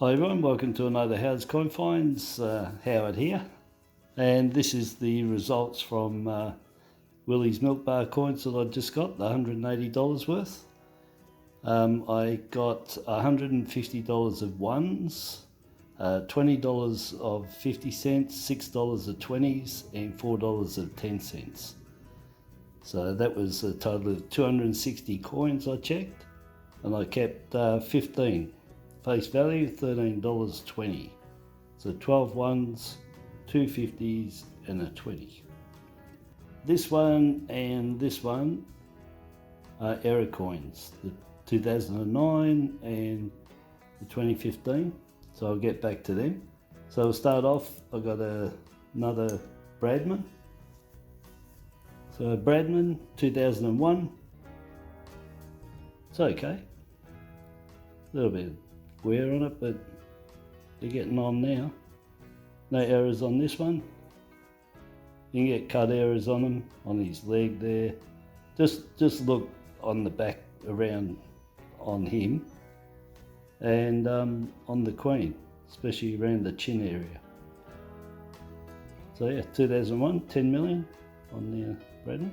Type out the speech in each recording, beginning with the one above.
Hi everyone, welcome to another How's Coin Finds. Howard here, and this is the results from Willy's milk bar coins that I just got, the $180 worth. I got $150 of ones, $20 of 50 cents, $6 of 20s, and $4 of 10 cents. So that was a total of 260 coins I checked, and I kept 15. Face value $13.20. So 12 ones, 2 50s, and a 20. This one and this one are error coins, the 2009 and the 2015. So I'll get back to them. So we'll start off. I got another Bradman. So Bradman 2001. It's okay. A little bit wear on it, but they're getting on now. No errors on this one. You can get cut errors on them, on his leg there. Just look on the back around on him, and on the queen, especially around the chin area. So yeah, 2001, 10 million on the Bradman.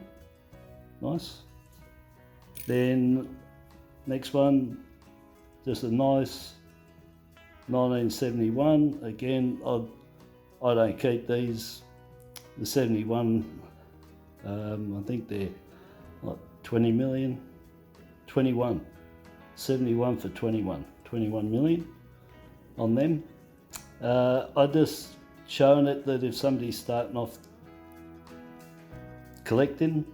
Nice. Then next one, just a nice 1971. Again, I don't keep these. The 71, I think they're like 20 million, 21, 71 for 21 million on them. I just showing it that if somebody's starting off collecting,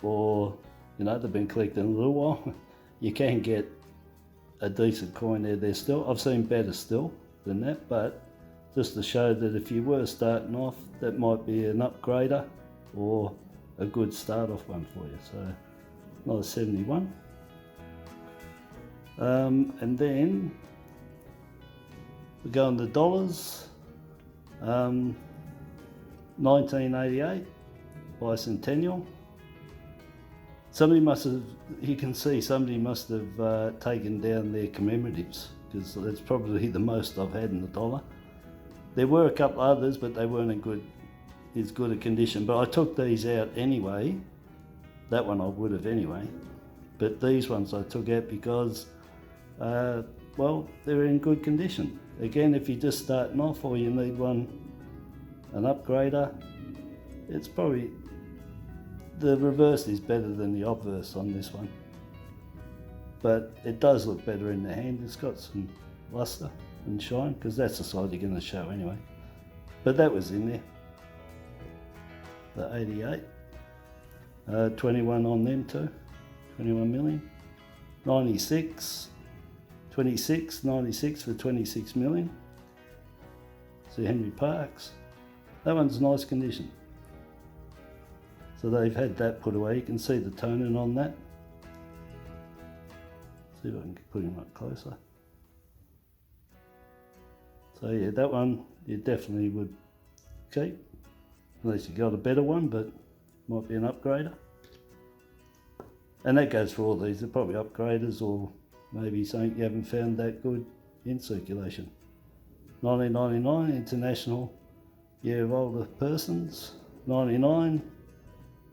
or they've been collecting a little while, you can get a decent coin there still. I've seen better still than that, but just to show that if you were starting off, that might be an upgrader or a good start off one for you. So another 71. And then we go on the dollars. 1988 bicentennial. Somebody must have, you can see somebody must have taken down their commemoratives, because that's probably the most I've had in the dollar. There were a couple others, but they weren't as good a condition. But I took these out anyway. That one I would have anyway. But these ones I took out because, well, they're in good condition. Again, if you're just starting off or you need an upgrader, it's probably, the reverse is better than the obverse on this one, but it does look better in the hand. It's got some luster and shine, because that's the side you're going to show anyway. But that was in there, the 88, 21 on them too, 21 million, 96, 26, 96 for 26 million. See Henry Parks, that one's nice condition. So they've had that put away. You can see the toning on that. See if I can put him up closer. So yeah, that one you definitely would keep, unless you got a better one, but might be an upgrader. And that goes for all these. They're probably upgraders, or maybe something you haven't found that good in circulation. 1999 International Year of Older Persons. 99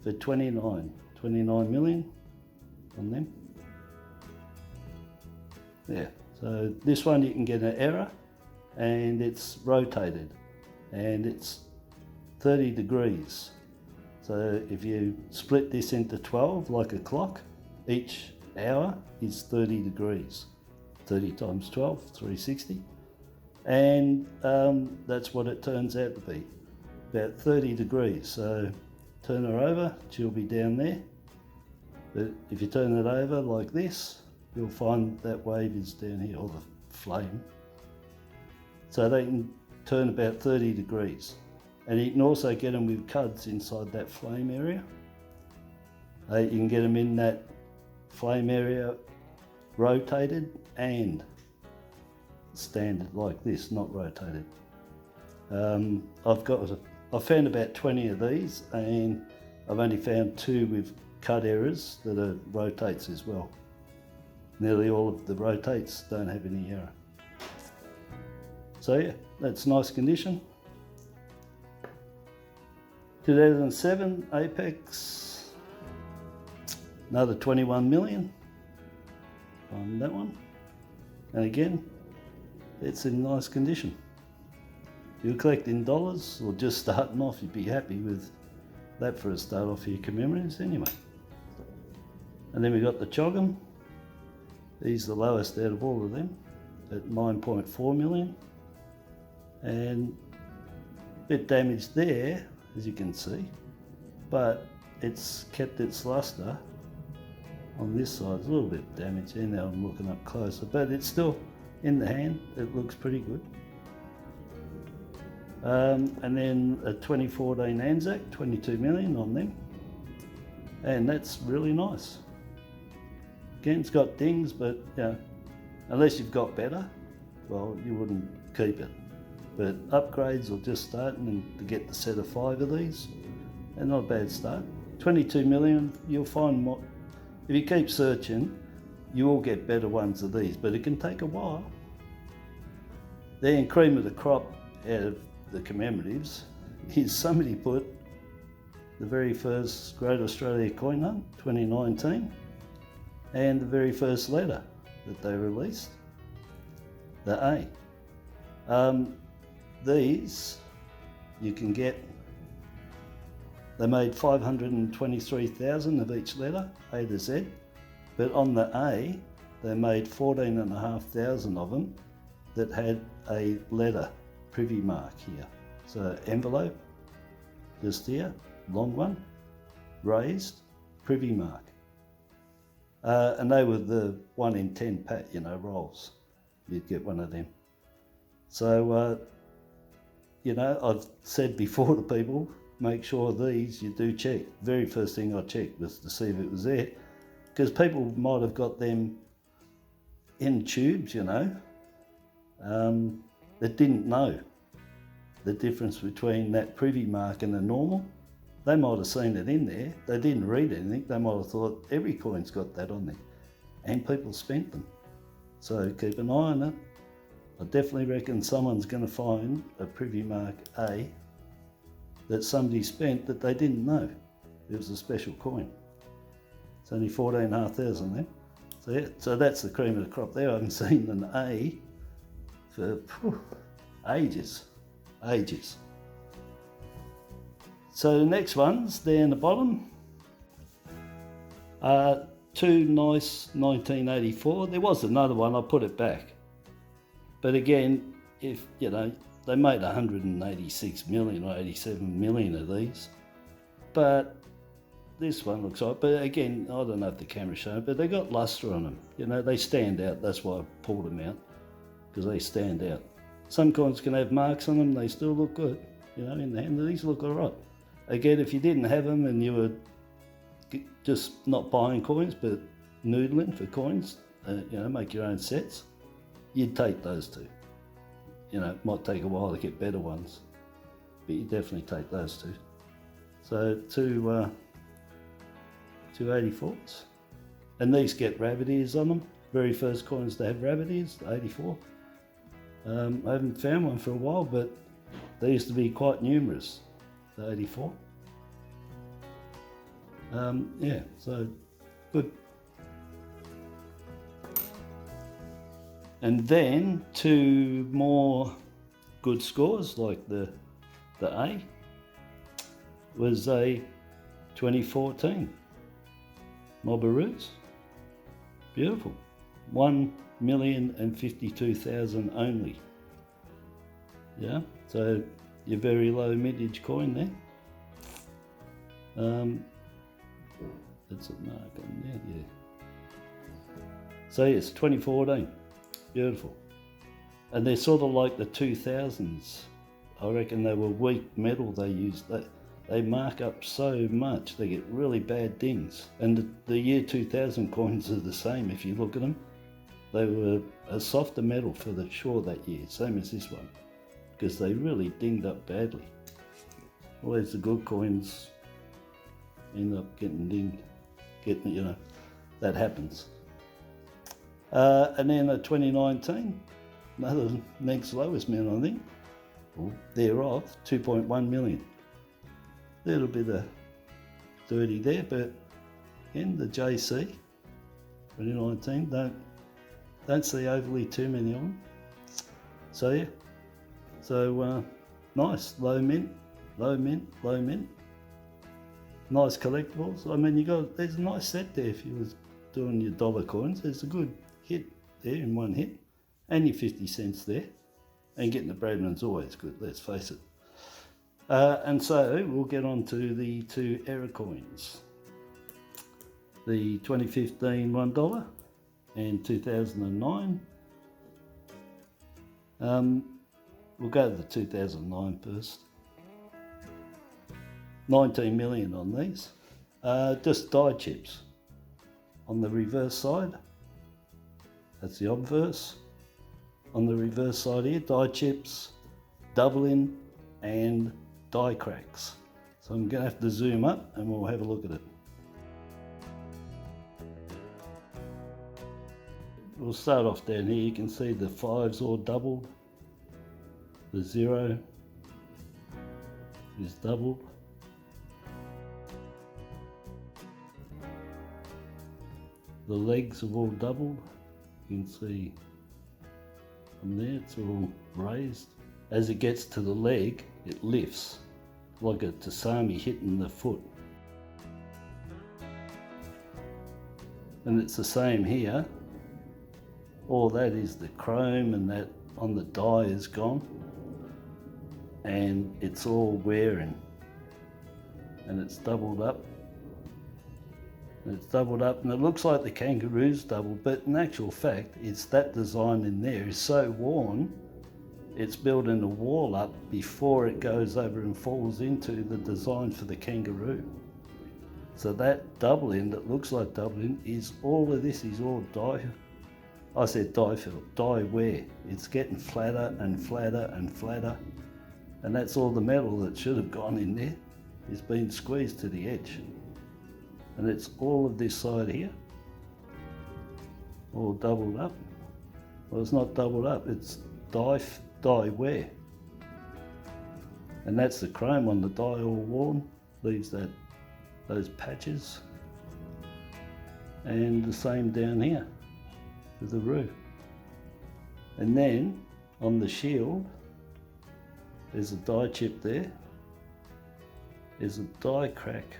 for 29 million on them. Yeah, so this one you can get an error, and it's rotated, and it's 30 degrees. So if you split this into 12 like a clock, each hour is 30 degrees. 30 times 12, 360. And that's what it turns out to be, about 30 degrees. So turn her over, she'll be down there. But if you turn it over like this, you'll find that wave is down here, or the flame. So they can turn about 30 degrees. And you can also get them with CUDs inside that flame area. You can get them in that flame area rotated and standard like this, not rotated. I've found about 20 of these, and I've only found 2 with cut errors that are rotates as well. Nearly all of the rotates don't have any error. So yeah, that's nice condition. 2007 Apex, another 21 million on that one. And again, it's in nice condition. If you're collecting dollars or just starting off, you'd be happy with that for a start off your commemoratives anyway. And then we got the Choggum. He's the lowest out of all of them at 9.4 million. And a bit damaged there, as you can see, but it's kept its luster. On this side, it's a little bit damaged there now I'm looking up closer, but it's still in the hand, it looks pretty good. And then a 2014 Anzac, 22 million on them. And that's really nice. Again, it's got dings, but you know, unless you've got better, well, you wouldn't keep it. But upgrades or just starting and to get the set of 5 of these, and not a bad start. 22 million, you'll find more. If you keep searching, you will get better ones of these, but it can take a while. Then cream of the crop out of the commemoratives is somebody put the very first Great Australia Coin Hunt 2019 and the very first letter that they released, the A. These you can get, they made 523,000 of each letter, A to Z, but on the A they made 14,500 of them that had a letter privy mark here. So envelope, just here, long one, raised, privy mark. And they were the 1 in 10 pat, rolls. You'd get one of them. So, I've said before to people, make sure these you do check. Very first thing I checked was to see if it was there, because people might have got them in tubes, that didn't know the difference between that privy mark and a normal. They might have seen it in there, they didn't read anything, they might have thought every coin's got that on there, and people spent them. So keep an eye on it. I definitely reckon someone's going to find a privy mark A that somebody spent that they didn't know. It was a special coin. It's only 14,500 there. So yeah, so that's the cream of the crop there. I haven't seen an A for ages. So the next ones down the bottom are 2 nice 1984. There was another one, I put it back. But again, if they made 186 million or 87 million of these, but this one looks like, but again, I don't know if the camera's showing, but they got luster on them. They stand out. That's why I pulled them out, because they stand out. Some coins can have marks on them, they still look good, in the hand. These look all right. Again, if you didn't have them and you were just not buying coins, but noodling for coins, make your own sets, you'd take those two. It might take a while to get better ones, but you definitely take those two. So two 84s. And these get rabbit ears on them. Very first coins to have rabbit ears, the 84. I haven't found one for a while, but they used to be quite numerous, the 84. So good. And then 2 more good scores, like the A, was a 2014 Mobberoos. Beautiful. 1,052,000 only. Yeah, so your very low mintage coin there. That's a mark on there, yeah. So yes, 2014. Beautiful. And they're sort of like the 2000s. I reckon they were weak metal they used. They mark up so much, they get really bad dings. And the year 2000 coins are the same if you look at them. They were a softer metal for sure that year, same as this one, because they really dinged up badly. Always the good coins end up getting dinged. That happens. And then a 2019 another next lowest amount, I think. Well, thereof, 2.1 million. Little bit of dirty there, but in the JC 2019, don't see overly too many on. So yeah, so nice, low mint, low mint, low mint. Nice collectibles. I mean, there's a nice set there if you was doing your dollar coins. There's a good hit there in one hit, and your 50 cents there. And getting the Bradman's always good, let's face it. And so we'll get on to the two error coins. The 2015 $1 and 2009. We'll go to the 2009 first. 19 million on these. Just die chips. On the reverse side, that's the obverse. On the reverse side here, die chips, doubling, and die cracks. So I'm going to have to zoom up and we'll have a look at it. We'll start off down here. You can see the 5's all doubled. The 0 is doubled. The legs have all doubled. You can see from there it's all raised. As it gets to the leg, it lifts like a tasami hitting the foot. And it's the same here. All that is the chrome and that on the die is gone. And it's all wearing. And it's doubled up. It's doubled up, and it looks like the kangaroo's doubled, but in actual fact, it's that design in there is so worn, it's building a wall up before it goes over and falls into the design for the kangaroo. So that doubling that looks like doubling is all of this is all die. I said die fill, die wear. It's getting flatter and flatter and flatter, and that's all the metal that should have gone in there is being squeezed to the edge. And it's all of this side here, all doubled up. Well, it's not doubled up, it's die wear. And that's the chrome on the die all worn, leaves those patches. And the same down here with the roof. And then on the shield, there's a die chip there. There's a die crack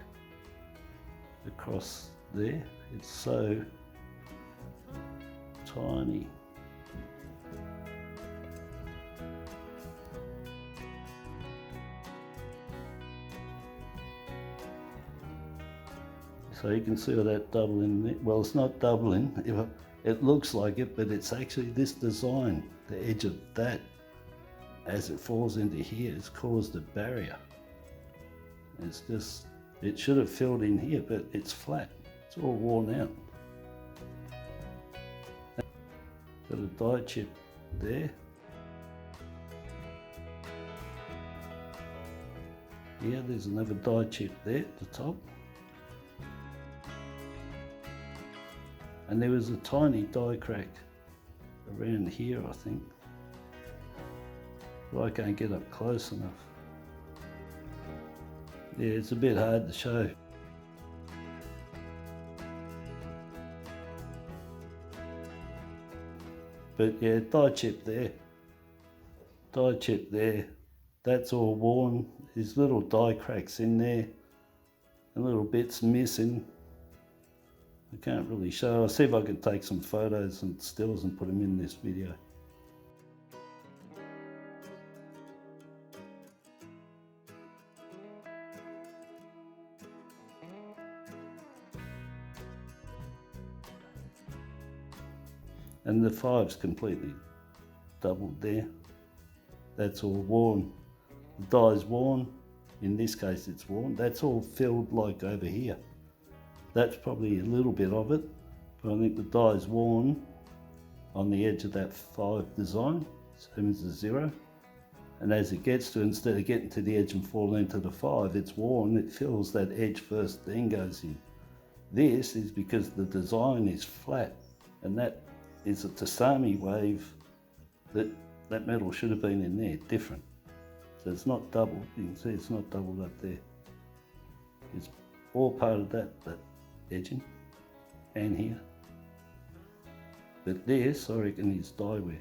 across there. It's so tiny. So you can see all that doubling there. Well, it's not doubling, it looks like it, but it's actually this design, the edge of that, as it falls into here, has caused a barrier. It's just, it should have filled in here, but it's flat. It's all worn out. Got a die chip there. Here, there's another die chip there at the top. And there was a tiny die crack around here, I think. But I can't get up close enough. Yeah, it's a bit hard to show. But yeah, die chip there. Die chip there. That's all worn. There's little die cracks in there. And little bits missing. I can't really show. I'll see if I can take some photos and stills and put them in this video. And the 5's completely doubled there. That's all worn. The die's worn. In this case it's worn. That's all filled like over here. That's probably a little bit of it, but I think the die's worn on the edge of that 5 design, same as the 0. And as it gets to, instead of getting to the edge and falling into the 5, it's worn, it fills that edge first, then goes in. This is because the design is flat, and that is a Tasami wave that metal should have been in there, different. So it's not double, you can see it's not doubled up there. It's all part of that edging, and here. But this, I reckon, is die wear.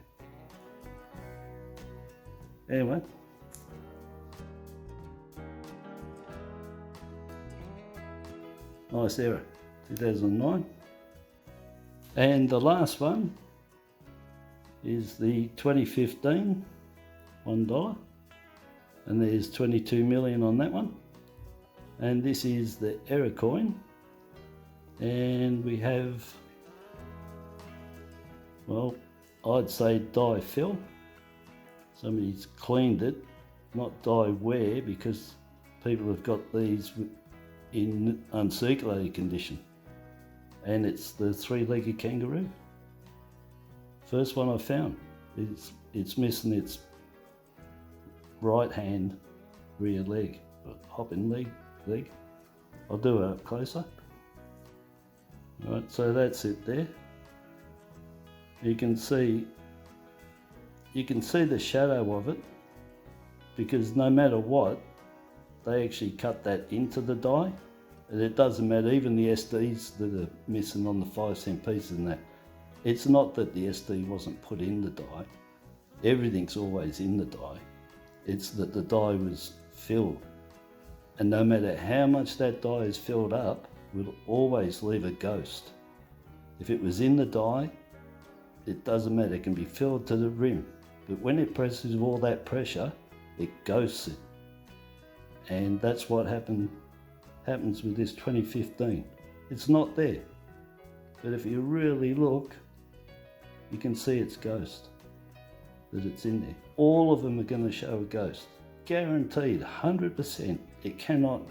Anyway. Nice error, 2009. And the last one is the 2015 $1, and there's 22 million on that one. And this is the error coin, and we have, well, I'd say die fill. Somebody's cleaned it, not die wear, because people have got these in uncirculated condition. And it's the 3-legged kangaroo. First one I found. It's missing its right hand rear leg, hopping leg. I'll do it up closer. Right, so that's it there. You can see the shadow of it, because no matter what, they actually cut that into the die, and it doesn't matter, even the SDs that are missing on the 5-cent pieces and that, it's not that the SD wasn't put in the die, everything's always in the die, it's that the die was filled, and no matter how much that die is filled up, we'll always leave a ghost. If it was in the die, it doesn't matter, it can be filled to the rim, but when it presses all that pressure, it ghosts it. And that's what happens with this 2015. It's not there, but if you really look, you can see its ghost, that it's in there. All of them are going to show a ghost, guaranteed, 100%. It cannot,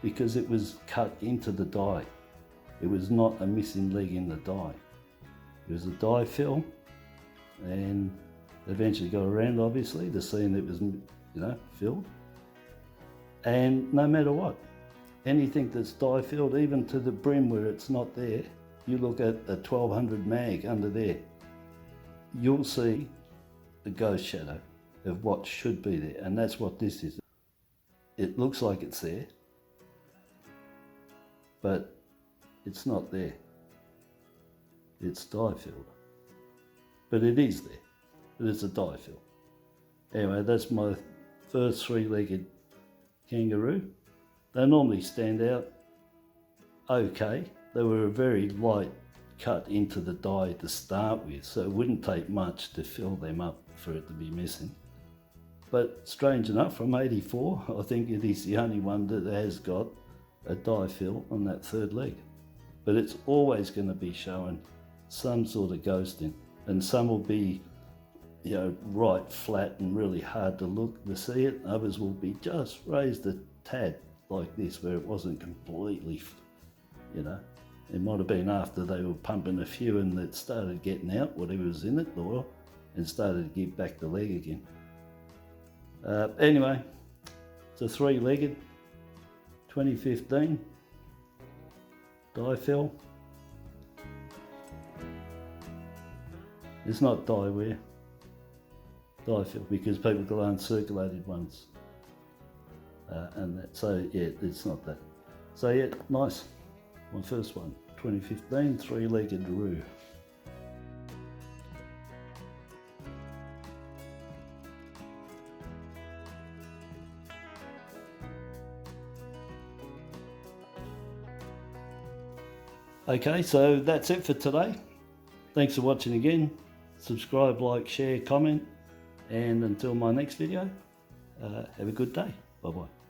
because it was cut into the die. It was not a missing leg in the die. It was a die fill, and eventually got around, obviously, to seeing it was, filled. And no matter what, anything that's die filled, even to the brim where it's not there, you look at a 1200 mag under there, you'll see the ghost shadow of what should be there, and that's what this is. It looks like it's there, but it's not there. It's die filled, but it is there, but it's a die fill. Anyway, that's my first 3-legged kangaroo. They normally stand out okay. They were a very light cut into the die to start with, so it wouldn't take much to fill them up for it to be missing. But strange enough, from 84, I think it is the only one that has got a die fill on that 3rd leg. But it's always going to be showing some sort of ghosting, and some will be, right flat and really hard to look to see it. Others will be just raised a tad like this, where it wasn't completely, it might have been after they were pumping a few and it started getting out whatever was in it, the oil, and started to give back the leg again. Anyway, it's a 3-legged 2015 die fill. It's not die wear, die fill, because people got uncirculated ones, and that. So yeah, it's not that. So yeah, nice. My first one, 2015 3-legged Roo. Okay, so that's it for today. Thanks for watching again. Subscribe, like, share, comment, and until my next video, have a good day. Bye bye.